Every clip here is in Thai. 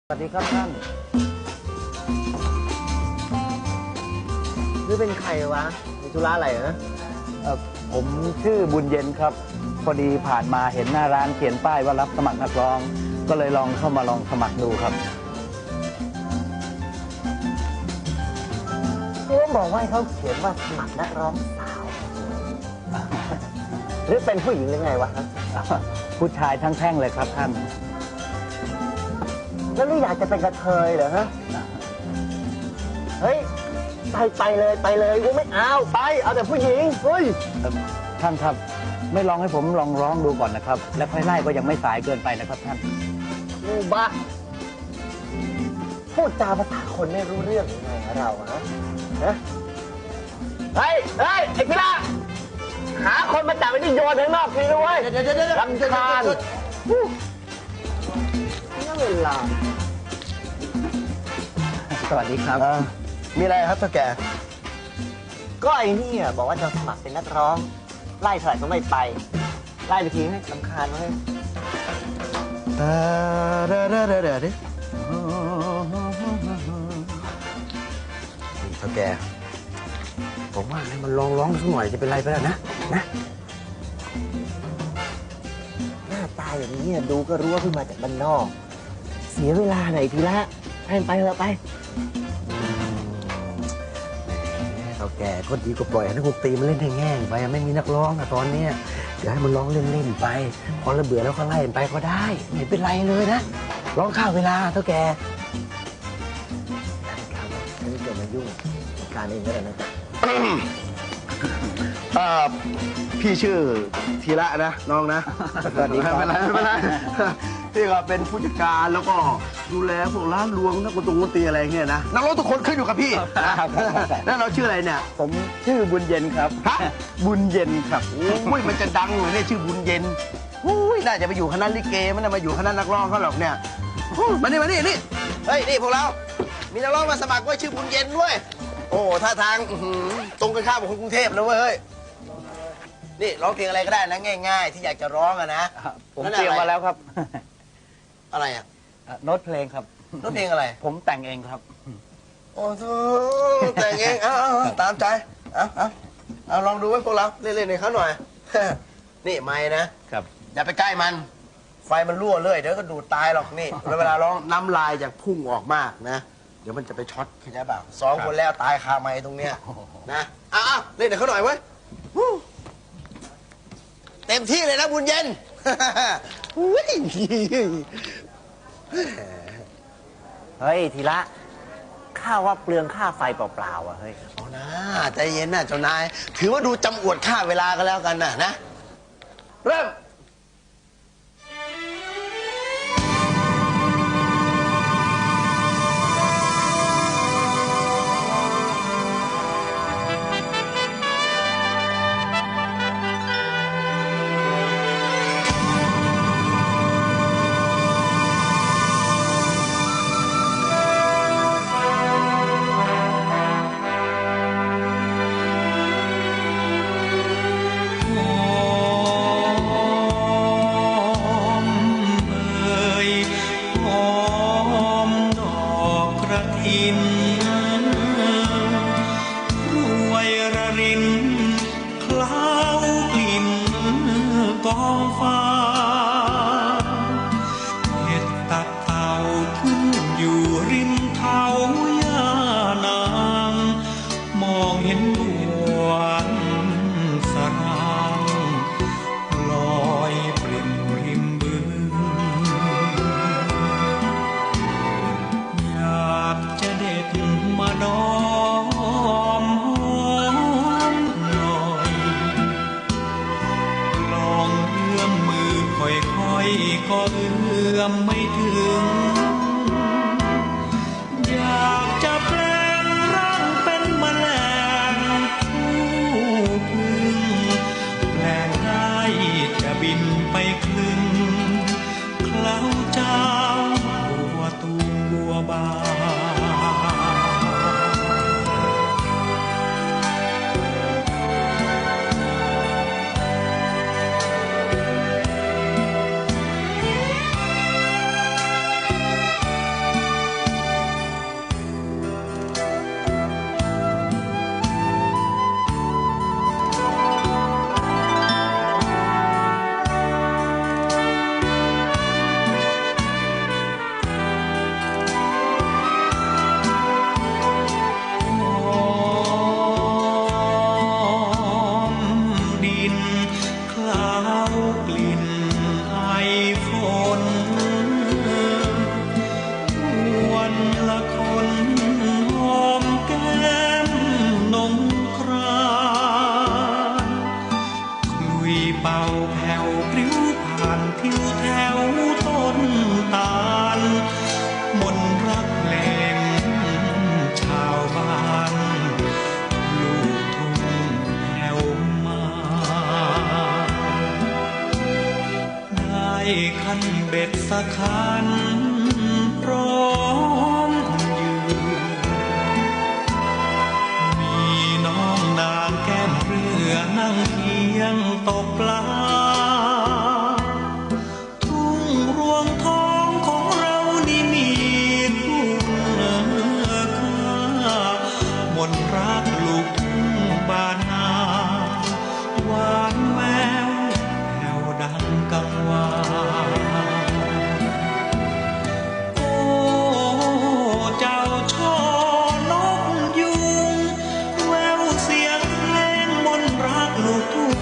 สวัสดีครับท่านนี่เป็นใครวะมีธุระอะไรเหรอผมชื่อบุญเย็นครับพอดีผ่านมาเห็นหน้าร้านเขียนป้ายว่ารับสมัครนักร้องก็เลยลองเข้ามาลองสมัครดูครับเขาบอกว่าเขาเขียนว่าสมัครนักร้องสาวหรือเป็นผู้หญิงหรือไงวะผู้ชายทั้งแท่งเลยครับท่านแล้วนี่อยากจะเป็นกระเทยเหรอฮะเฮ้ยไปเลยกูไม่เอาเอาแต่ผู้หญิงเฮ้ยท่านครับไม่ลองให้ผมลองร้องดูก่อนนะครับแล้วค่อยไล่ก็ยังไม่สายเกินไปนะครับท่านมูบ้าพูดจาภาษาคนไม่รู้เรื่องยังไงเราฮะเฮ้ยไอ้พี่ล่ะหาคนมาจับไอ้นี่โยนข้างนอกทีนะเว้ยรำคาญนั่นเวลาสวัสดีครับมีอะไรครับท่าแกก็ไอ้นี่บอกว่าจะสมัครเป็นนักร้องไล่เท่าไหร่ก็ไม่ไปไล่ไปทีให้รำคาญเว้ยเดี๋ยวดิเท่าแกผมว่าให้มันร้องสักหน่อยจะเป็นไรไปแล้วนะหน้าตาอย่างนี้ดูก็รู้ว่าเพิ่งมาจากบ้านนอกเสียเวลาหน่อยทีละให้ไปเถอะไปเท่าแกก็ดีก็ปล่อยให้นักดนตรีมันเล่นให้แง่งไปไม่มีนักร้องตอนนี้เดี๋ยวให้มันร้องเล่นไปพอระเบื่อแล้วก็ไล่ไปก็ได้ไม่เป็นไรเลยนะร้องข้าวเวลาเท่าแกฉันจะมายุ่งการเองก็ได้นะพี่ชื่อธีระนะน้องนะสวัสดีครับไม่เป็นไรพี่ก็เป็นผู้จัดการแล้วก็ดูแลพวกร้านรวงนักดนตรีอะไรเงี้ยนะนักร้องทุกคนขึ้นอยู่กับพี่แล้วเราชื่ออะไรเนี่ยผมชื่อบุญเย็นครับบุญเย็นครับอุ้ยมันจะดังเลยเนี่ยชื่อบุญเย็นอุ้ยน่าจะไปอยู่คณะลิเกไม่น่ามาอยู่คณะนักร้องเขาหรอกเนี่ยมานี่เฮ้ยนี่พวกเรามีนักร้องมาสมัครไว้ชื่อบุญเย็นด้วยโอ้ท่าทางตรงกันข้ามกับคนกรุงเทพนะเว้ยนี่ร้องเพลงอะไรก็ได้นะง่ายๆที่อยากจะร้องอะนะผมเตรียมมาแล้วครับอะไรอะโน้ตเพลงครับโน้ตเพลงอะไรผมแต่งเองครับโอ้โหแต่งเองเอาตามใจเอาลองดูไว้พวกเราเล่นๆในเขาหน่อยนี่ไม้นะครับอย่าไปใกล้มันไฟมันรั่วเลยเดี๋ยวก็ดูดตายหรอกนี่เวลาร้องน้ำลายจากพุ่งออกมากนะเดี๋ยวมันจะไปช็อตเข้าใจเปล่า2 คนแล้วตายคาไม้ตรงเนี้ยนะเล่นในเขาหน่อยเว้ยเต็มที่เลยนะบุญเย็นเฮ้ยทีละข้าว่าเปลืองค่าไฟเปล่าๆเฮ้ยเอานะใจเย็นนะเจ้านายถือว่าดูจำอวดค่าเวลากันแล้วกันนะเริ่มกองฟ้าเห็ดตับเต่าขึ้นอยู่ริมเขาย่านางมองเห็นดวงสรางลอยปริ่มริมบึงอยากจะเด็ด ขันพร้อมยืนมีน้องนางแก้มเรือนั่งเคียงตกปลาทุ่งรวงทองของเรานี่มีคุณค่ามนต์รักลูกทุ่งบ้านนาหวานแววแผ่วดังกังวานโอ้เจ้าช่อนกยุงแววเสียงเพลงมนต์รักลูกทุ่ง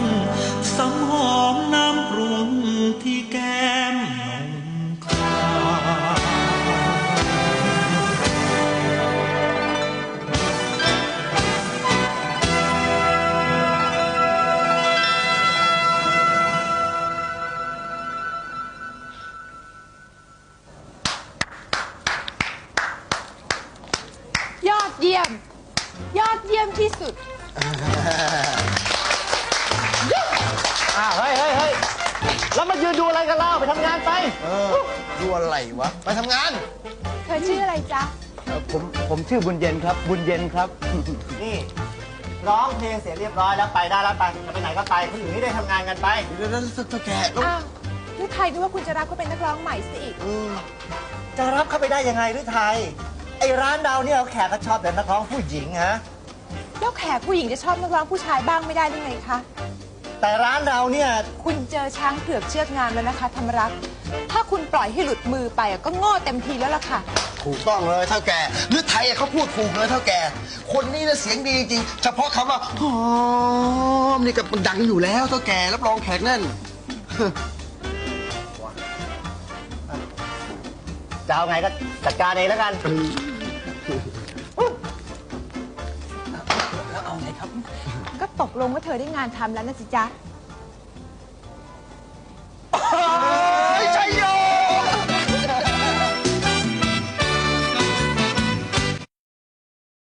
สังหอมน้ำปรุงที่แก้มนงครายยอดเยี่ยม ยอดเยี่ยมที่สุด เฮ้ยแล้วมายืนดูอะไรกันเล่าไปทำงานไป ดูอะไรวะ ไปทำงาน เธอชื่ออะไรจ๊ะ ผมชื่อบุญเย็นครับ บุญเย็นครับ นี่ร้องเพลงเสร็จเรียบร้อยแล้วไปได้แล้วไปจะไปไหนก็ไปคนอื่นไม่ได้ทำงานกันไป เดี๋ยวเท่าแก่ลูก อ้าวนี่ใครนึกว่าคุณจะรับเขาเป็นนักร้องใหม่ซะอีก จะรับเข้าไปได้ยังไงหรือไทย ไอ้ร้านเราเนี่ยแขกก็ชอบแต่นักร้องผู้หญิงฮะ แล้วแขกผู้หญิงจะชอบนักร้องผู้ชายบ้างไม่ได้หรือไงคะ แต่ร้านเราเนี่ย คุณเจอช้างเผือกเชือกงามแล้วนะคะธรรมรักษ์ถ้าคุณปล่อยให้หลุดมือไปก็โง่เต็มทีแล้วล่ะค่ะ ถูกต้องเลยเท่าแก่หรือไทยเขาพูดถูกเลยเท่าแก่ คนนี้นะเสียงดีจริง เฉพาะคำว่าหอมนี่ก็มันดังอยู่แล้วเท่าแก่รับรองแขกแน่น จะเอาไงก็จัดการเองแล้วกัน ก็ตกลงว่าเธอได้งานทำแล้วนะสิจ๊ะ